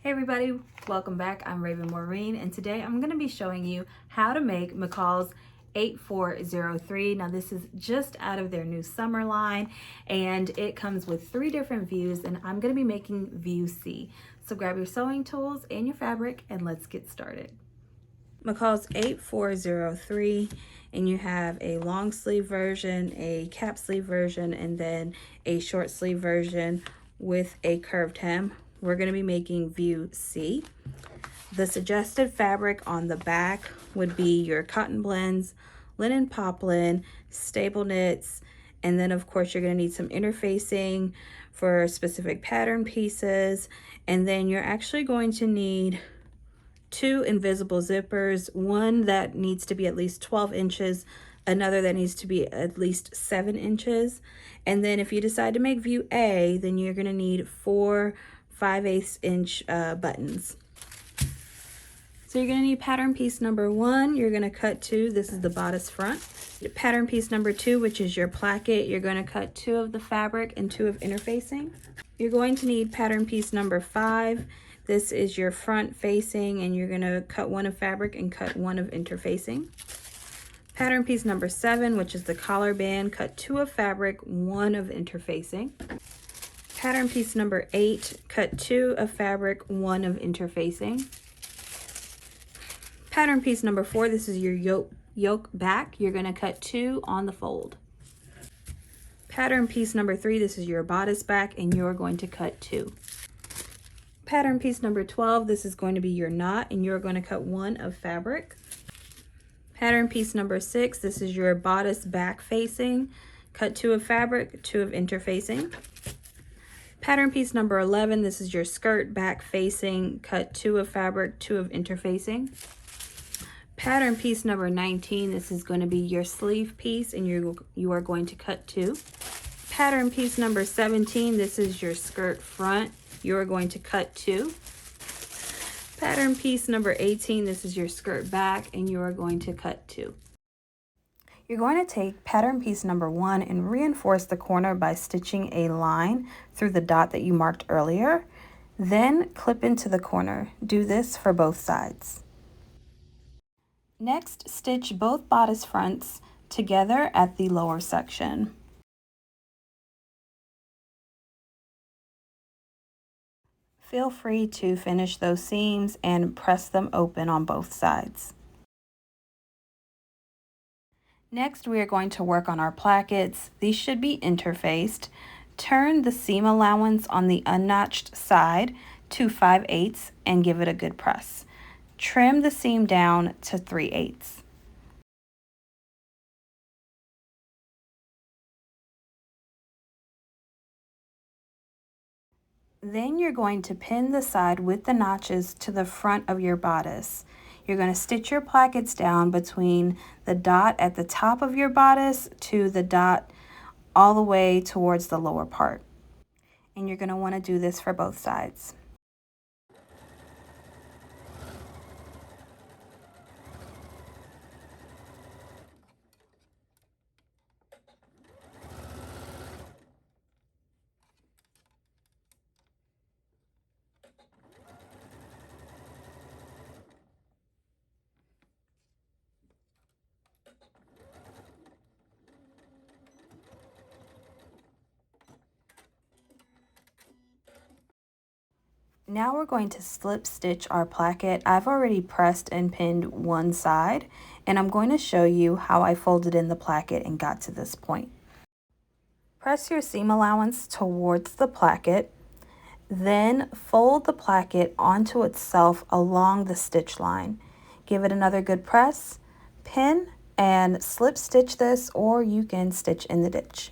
Hey everybody, welcome back. I'm Raven Maureen, and today I'm going to be showing you how to make McCall's 8403. Now this is just out of their new summer line, and it comes with 3 different views, and I'm going to be making view C. So grab your sewing tools and your fabric and let's get started. McCall's 8403, and you have a long sleeve version, a cap sleeve version, and then a short sleeve version with a curved hem. We're going to be making view C. The suggested fabric on the back would be your cotton blends, linen poplin, staple knits, and then of course you're going to need some interfacing for specific pattern pieces, and then you're actually going to need 2 invisible zippers, one that needs to be at least 12 inches, another that needs to be at least 7 inches. And then if you decide to make view A, then you're going to need 4 5/8 inch buttons. So you're going to need pattern piece number 1, you're going to cut 2. This is the bodice front. Pattern piece number 2, which is your placket, you're going to cut 2 of the fabric and 2 of interfacing. You're going to need pattern piece number 5. This is your front facing, and you're going to cut 1 of fabric and cut 1 of interfacing. Pattern piece number 7, which is the collar band, cut 2 of fabric, 1 of interfacing. Pattern piece number 8, cut 2 of fabric, 1 of interfacing. Pattern piece number 4, this is your yoke back. You're going to cut 2 on the fold. Pattern piece number 3, this is your bodice back, and you're going to cut 2. Pattern piece number 12, this is going to be your knot, and you're going to cut 1 of fabric. Pattern piece number 6, this is your bodice back facing. Cut 2 of fabric, 2 of interfacing. Pattern piece number 11, this is your skirt back facing. Cut 2 of fabric, 2 of interfacing. Pattern piece number 19, this is going to be your sleeve piece, and you are going to cut 2. Pattern piece number 17, this is your skirt front. You are going to cut 2. Pattern piece number 18, this is your skirt back, and you are going to cut 2. You're going to take pattern piece number 1 and reinforce the corner by stitching a line through the dot that you marked earlier. Then clip into the corner. Do this for both sides. Next, stitch both bodice fronts together at the lower section. Feel free to finish those seams and press them open on both sides. Next, we are going to work on our plackets. These should be interfaced. Turn the seam allowance on the unnotched side to 5/8 and give it a good press. Trim the seam down to 3/8. Then you're going to pin the side with the notches to the front of your bodice. You're going to stitch your plackets down between the dot at the top of your bodice to the dot all the way towards the lower part. And you're going to want to do this for both sides. Now we're going to slip stitch our placket. I've already pressed and pinned one side, and I'm going to show you how I folded in the placket and got to this point. Press your seam allowance towards the placket, then fold the placket onto itself along the stitch line. Give it another good press, pin, and slip stitch this, or you can stitch in the ditch.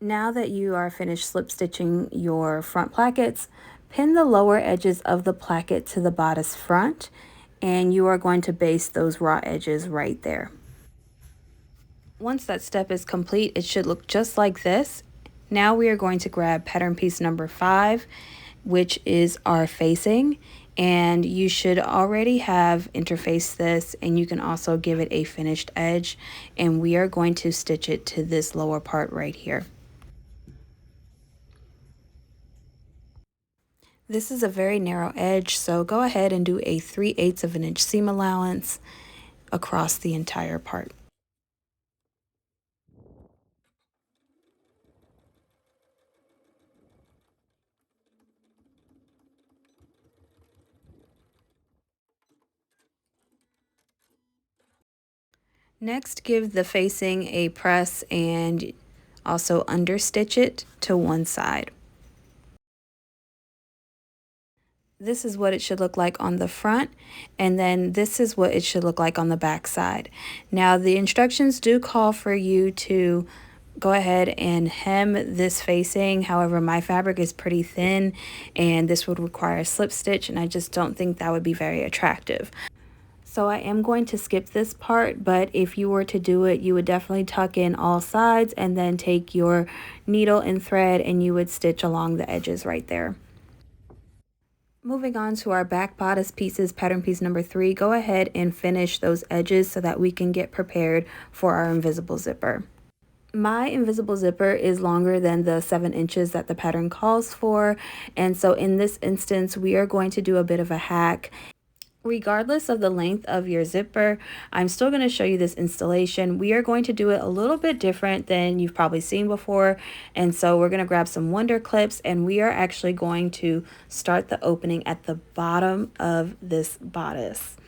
Now that you are finished slip stitching your front plackets, pin the lower edges of the placket to the bodice front, and you are going to baste those raw edges right there. Once that step is complete, it should look just like this. Now we are going to grab pattern piece number 5, which is our facing, and you should already have interfaced this, and you can also give it a finished edge, and we are going to stitch it to this lower part right here. This is a very narrow edge, so go ahead and do a 3/8 of an inch seam allowance across the entire part. Next, give the facing a press and also understitch it to one side. This is what it should look like on the front, and then this is what it should look like on the back side. Now, the instructions do call for you to go ahead and hem this facing. However, my fabric is pretty thin and this would require a slip stitch, and I just don't think that would be very attractive. So I am going to skip this part, but if you were to do it, you would definitely tuck in all sides and then take your needle and thread and you would stitch along the edges right there. Moving on to our back bodice pieces, pattern piece number 3, go ahead and finish those edges so that we can get prepared for our invisible zipper. My invisible zipper is longer than the 7 inches that the pattern calls for, and so in this instance we are going to do a bit of a hack. Regardless of the length of your zipper, I'm still going to show you this installation. We are going to do it a little bit different than you've probably seen before. And so we're going to grab some Wonder clips and we are actually going to start the opening at the bottom of this bodice.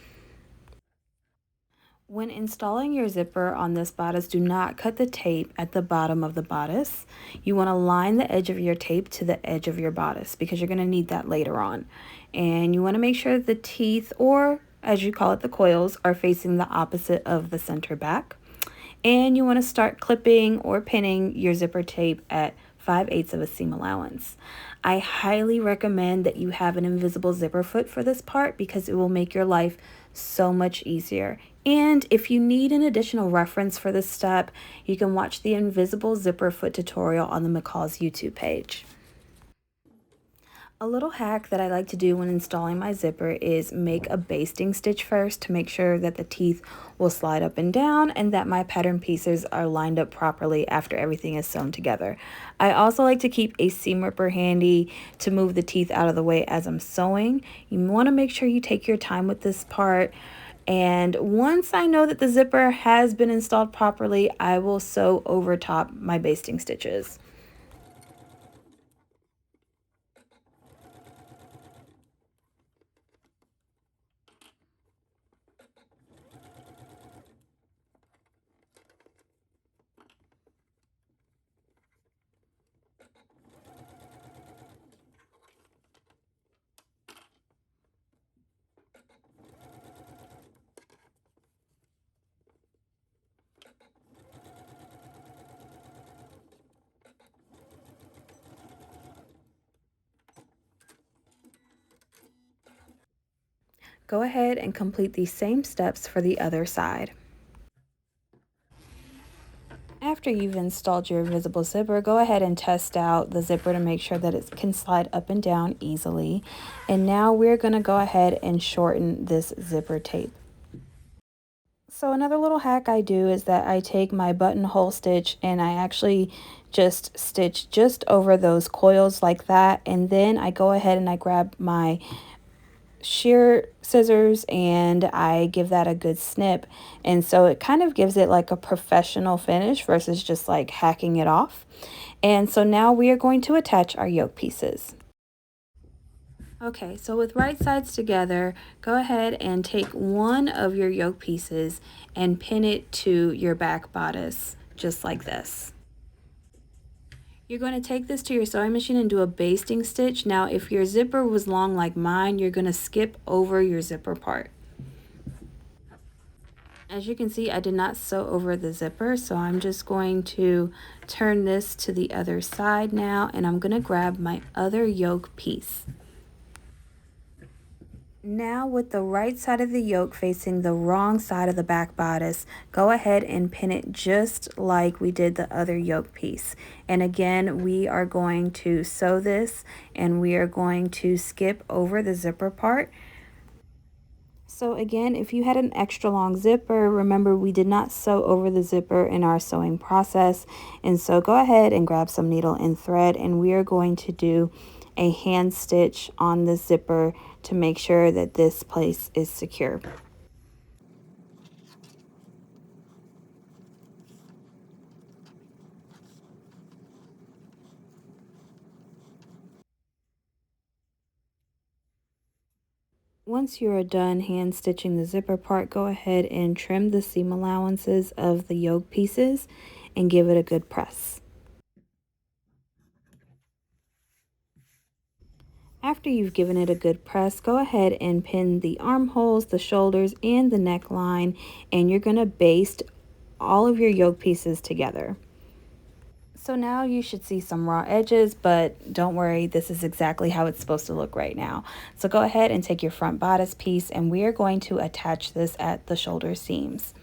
When installing your zipper on this bodice, do not cut the tape at the bottom of the bodice. You want to line the edge of your tape to the edge of your bodice because you're going to need that later on. And you want to make sure that the teeth, or as you call it, the coils, are facing the opposite of the center back. And you want to start clipping or pinning your zipper tape at 5/8 of a seam allowance. I highly recommend that you have an invisible zipper foot for this part because it will make your life so much easier. And if you need an additional reference for this step, you can watch the invisible zipper foot tutorial on the McCall's YouTube page. A little hack that I like to do when installing my zipper is make a basting stitch first to make sure that the teeth will slide up and down and that my pattern pieces are lined up properly after everything is sewn together. I also like to keep a seam ripper handy to move the teeth out of the way as I'm sewing. You want to make sure you take your time with this part. And once I know that the zipper has been installed properly, I will sew over top my basting stitches. Go ahead and complete these same steps for the other side. After you've installed your invisible zipper, go ahead and test out the zipper to make sure that it can slide up and down easily. And now we're going to go ahead and shorten this zipper tape. So another little hack I do is that I take my buttonhole stitch and I actually just stitch just over those coils like that. And then I go ahead and I grab my shear scissors and I give that a good snip, and so it kind of gives it like a professional finish versus just like hacking it off. And so now we are going to attach our yoke pieces. Okay, so with right sides together, go ahead and take one of your yoke pieces and pin it to your back bodice just like this. You're going to take this to your sewing machine and do a basting stitch. Now, if your zipper was long like mine, you're going to skip over your zipper part. As you can see, I did not sew over the zipper, so I'm just going to turn this to the other side now, and I'm going to grab my other yoke piece. Now with the right side of the yoke facing the wrong side of the back bodice, go ahead and pin it just like we did the other yoke piece. And again, we are going to sew this and we are going to skip over the zipper part. So again, if you had an extra long zipper, remember we did not sew over the zipper in our sewing process. And so go ahead and grab some needle and thread and we are going to do a hand stitch on the zipper to make sure that this place is secure. Once you are done hand stitching the zipper part, go ahead and trim the seam allowances of the yoke pieces and give it a good press. After you've given it a good press, go ahead and pin the armholes, the shoulders, and the neckline, and you're going to baste all of your yoke pieces together. So now you should see some raw edges, but don't worry, this is exactly how it's supposed to look right now. So go ahead and take your front bodice piece, and we are going to attach this at the shoulder seams.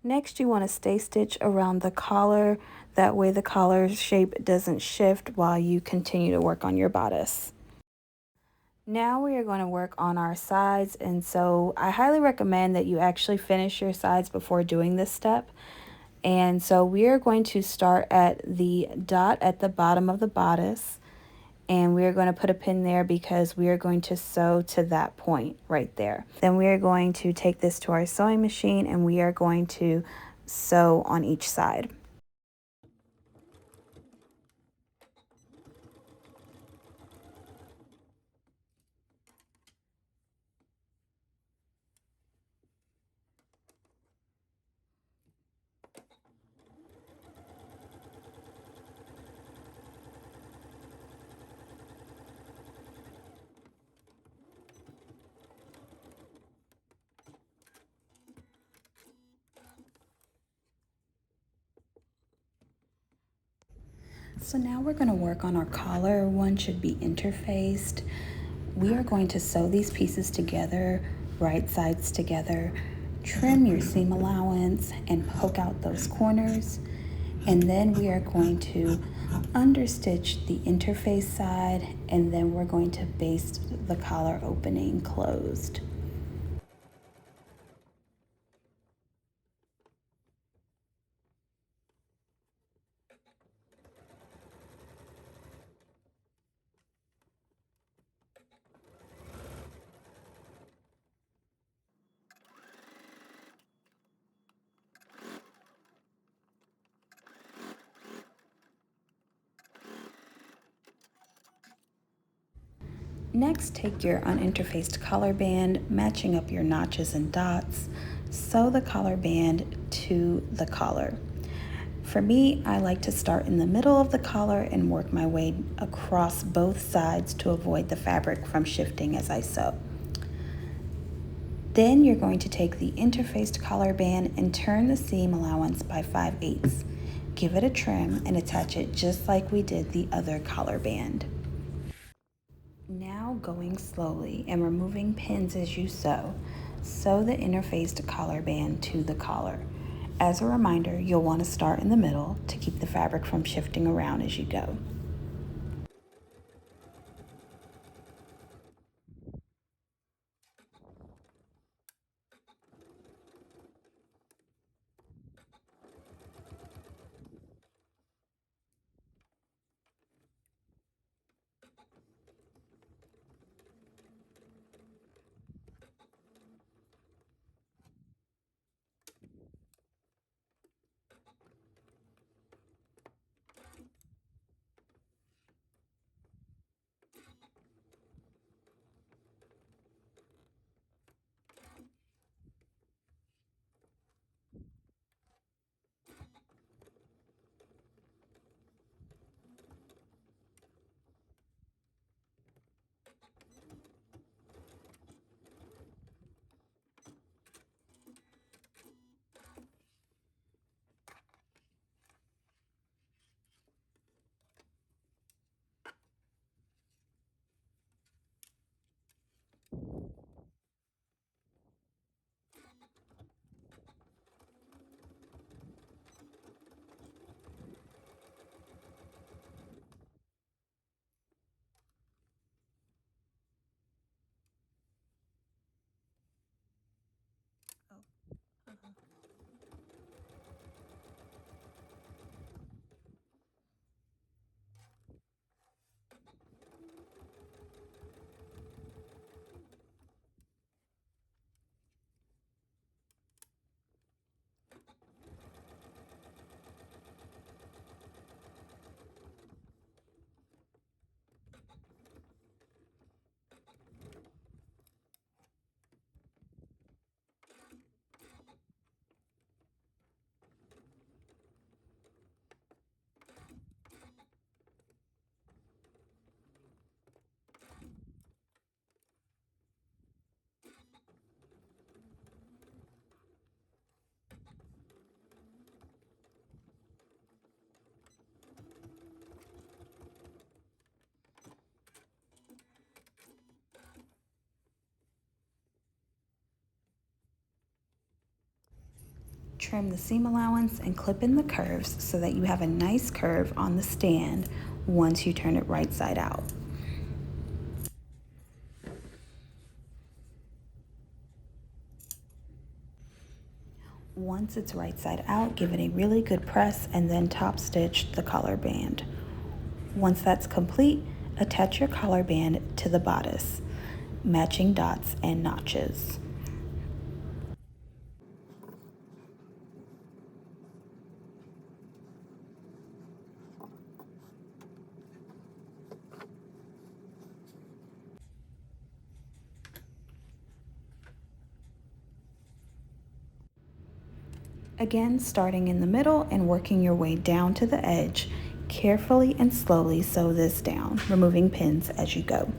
Next, you want to stay stitch around the collar. That way the collar shape doesn't shift while you continue to work on your bodice. Now we are going to work on our sides, and so I highly recommend that you actually finish your sides before doing this step. And so we are going to start at the dot at the bottom of the bodice, and we are going to put a pin there because we are going to sew to that point right there. Then we are going to take this to our sewing machine, and we are going to sew on each side. So now we're going to work on our collar. One should be interfaced. We are going to sew these pieces together, right sides together, trim your seam allowance and poke out those corners. And then we are going to understitch the interface side, and then we're going to baste the collar opening closed. Next, take your uninterfaced collar band, matching up your notches and dots. Sew the collar band to the collar. For me, I like to start in the middle of the collar and work my way across both sides to avoid the fabric from shifting as I sew. Then you're going to take the interfaced collar band and turn the seam allowance by 5/8. Give it a trim and attach it just like we did the other collar band. Now going slowly and removing pins as you sew, sew the interfaced collar band to the collar. As a reminder, you'll want to start in the middle to keep the fabric from shifting around as you go. Trim the seam allowance and clip in the curves so that you have a nice curve on the stand once you turn it right side out. Once it's right side out, give it a really good press and then top stitch the collar band. Once that's complete, attach your collar band to the bodice, matching dots and notches. Again, starting in the middle and working your way down to the edge, carefully and slowly sew this down, removing pins as you go.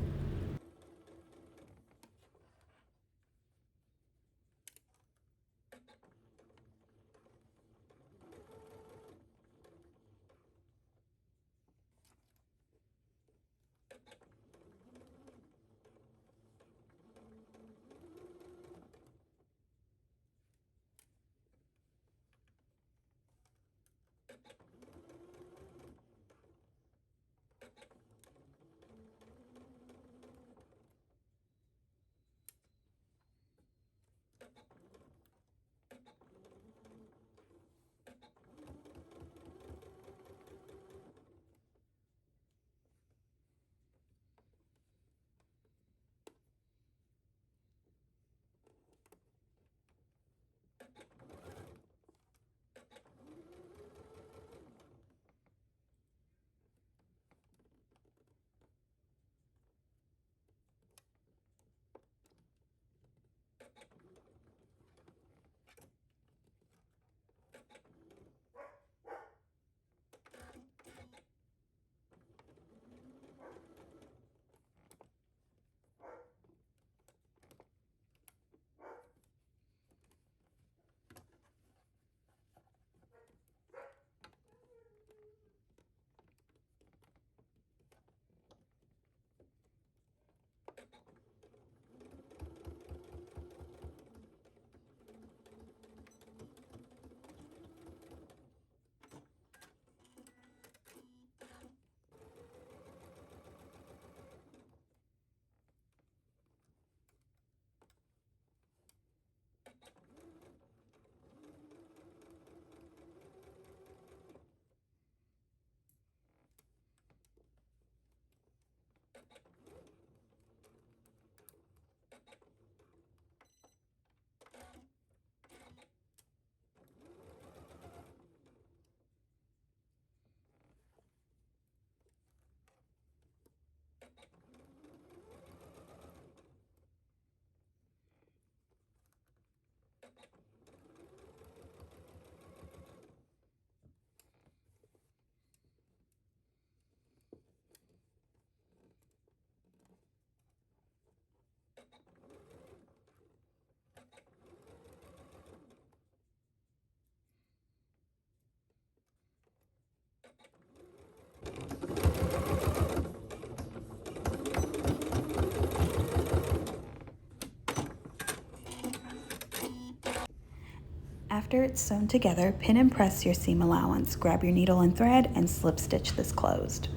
After it's sewn together, pin and press your seam allowance. Grab your needle and thread and slip stitch this closed.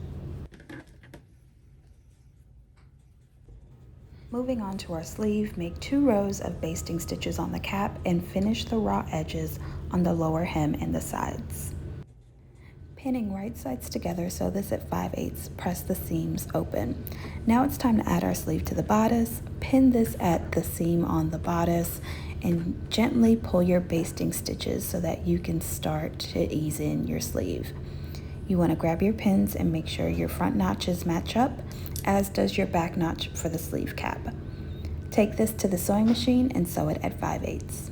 Moving on to our sleeve, make 2 rows of basting stitches on the cap and finish the raw edges on the lower hem and the sides. Pinning right sides together, sew this at 5/8, press the seams open. Now it's time to add our sleeve to the bodice. Pin this at the seam on the bodice and gently pull your basting stitches so that you can start to ease in your sleeve. You want to grab your pins and make sure your front notches match up, as does your back notch for the sleeve cap. Take this to the sewing machine and sew it at 5/8.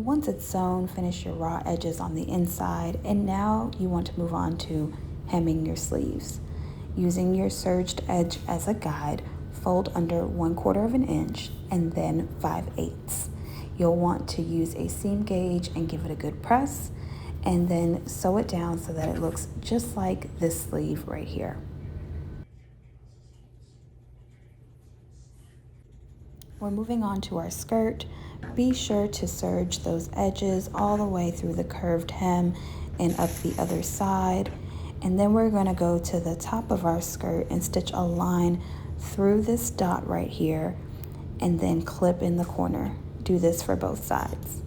Once it's sewn, finish your raw edges on the inside, and now you want to move on to hemming your sleeves. Using your serged edge as a guide, fold under 1/4 of an inch and then 5/8. You'll want to use a seam gauge and give it a good press, and then sew it down so that it looks just like this sleeve right here. We're moving on to our skirt. Be sure to serge those edges all the way through the curved hem and up the other side. And then we're going to go to the top of our skirt and stitch a line through this dot right here and then clip in the corner. Do this for both sides.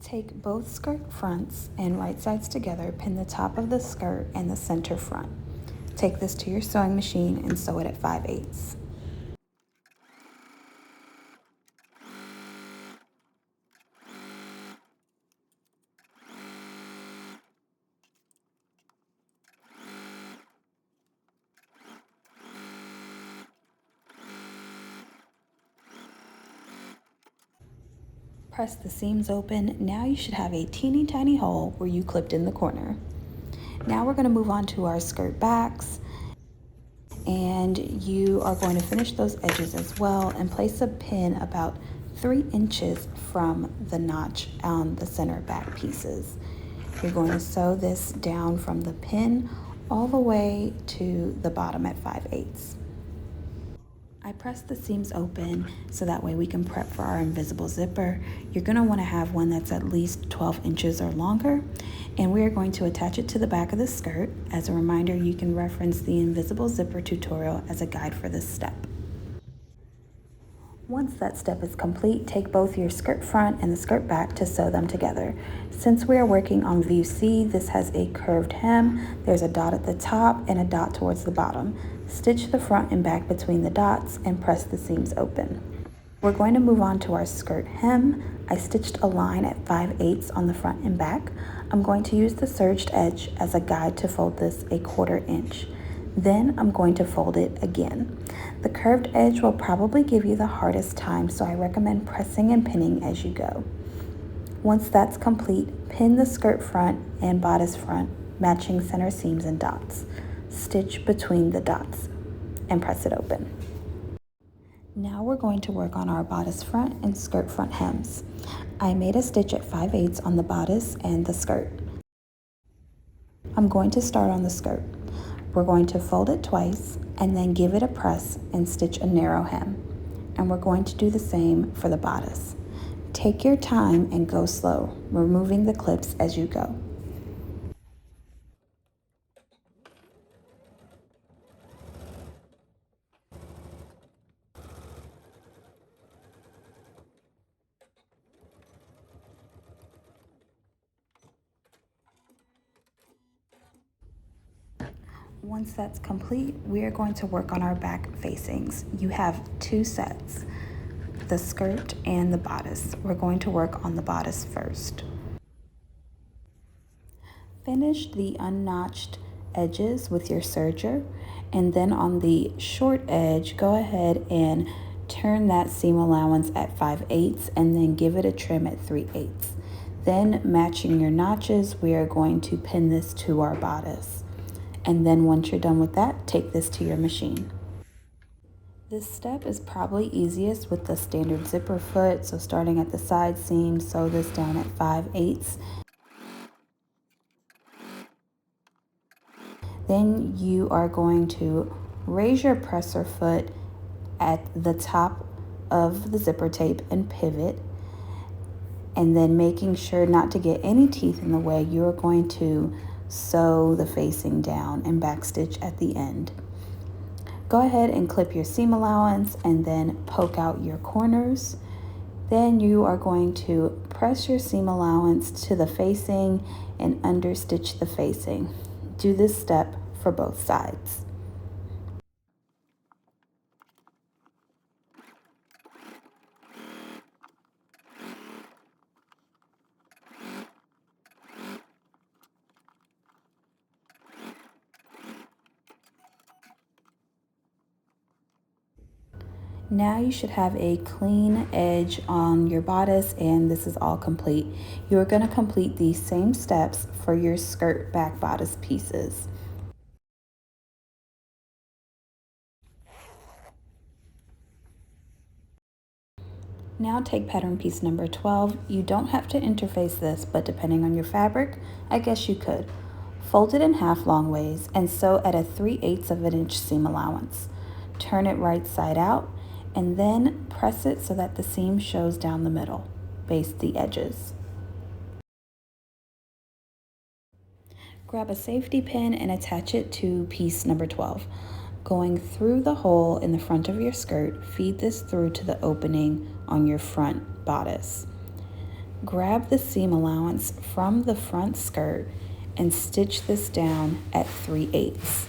Take both skirt fronts and right sides together, pin the top of the skirt and the center front. Take this to your sewing machine and sew it at 5/8. Press the seams open. Now you should have a teeny tiny hole where you clipped in the corner. Now we're going to move on to our skirt backs, and you are going to finish those edges as well and place a pin about 3 inches from the notch on the center back pieces. You're going to sew this down from the pin all the way to the bottom at 5/8. I pressed the seams open so that way we can prep for our invisible zipper. You're going to want to have one that's at least 12 inches or longer, and we are going to attach it to the back of the skirt. As a reminder, you can reference the invisible zipper tutorial as a guide for this step. Once that step is complete, take both your skirt front and the skirt back to sew them together. Since we are working on view C, this has a curved hem. There's a dot at the top and a dot towards the bottom. Stitch the front and back between the dots and press the seams open. We're going to move on to our skirt hem. I stitched a line at 5/8 on the front and back. I'm going to use the serged edge as a guide to fold this a 1/4 inch. Then I'm going to fold it again. The curved edge will probably give you the hardest time, so I recommend pressing and pinning as you go. Once that's complete, pin the skirt front and bodice front, matching center seams and dots. Stitch between the dots and press it open. Now we're going to work on our bodice front and skirt front hems. I made a stitch at 5/8 on the bodice and the skirt. I'm going to start on the skirt. We're going to fold it twice and then give it a press and stitch a narrow hem. And we're going to do the same for the bodice. Take your time and go slow, removing the clips as you go. Once that's complete, we are going to work on our back facings. You have 2 sets, the skirt and the bodice. We're going to work on the bodice first. Finish the unnotched edges with your serger, and then on the short edge, go ahead and turn that seam allowance at 5/8 and then give it a trim at 3/8. Then matching your notches, we are going to pin this to our bodice. And then once you're done with that, take this to your machine. This step is probably easiest with the standard zipper foot, so starting at the side seam, sew this down at 5/8. Then you are going to raise your presser foot at the top of the zipper tape and pivot, and then making sure not to get any teeth in the way, you're going to sew the facing down and backstitch at the end. Go ahead and clip your seam allowance and then poke out your corners. Then you are going to press your seam allowance to the facing and understitch the facing. Do this step for both sides. Now you should have a clean edge on your bodice, and this is all complete. You're going to complete these same steps for your skirt back bodice pieces. Now take pattern piece number 12. You don't have to interface this, but depending on your fabric, I guess you could. Fold it in half long ways and sew at a 3/8 of an inch seam allowance. Turn it right side out and then press it so that the seam shows down the middle. Baste the edges. Grab a safety pin and attach it to piece number 12. Going through the hole in the front of your skirt, feed this through to the opening on your front bodice. Grab the seam allowance from the front skirt and stitch this down at 3/8.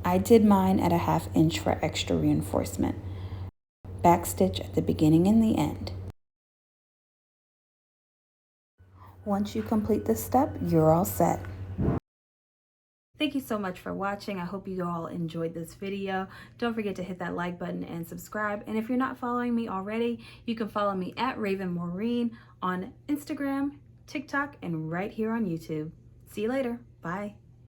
I did mine at a 1/2 inch for extra reinforcement. Backstitch at the beginning and the end. Once you complete this step, you're all set. Thank you so much for watching. I hope you all enjoyed this video. Don't forget to hit that like button and subscribe. And if you're not following me already, you can follow me at Raven Maureen on Instagram, TikTok, and right here on YouTube. See you later. Bye.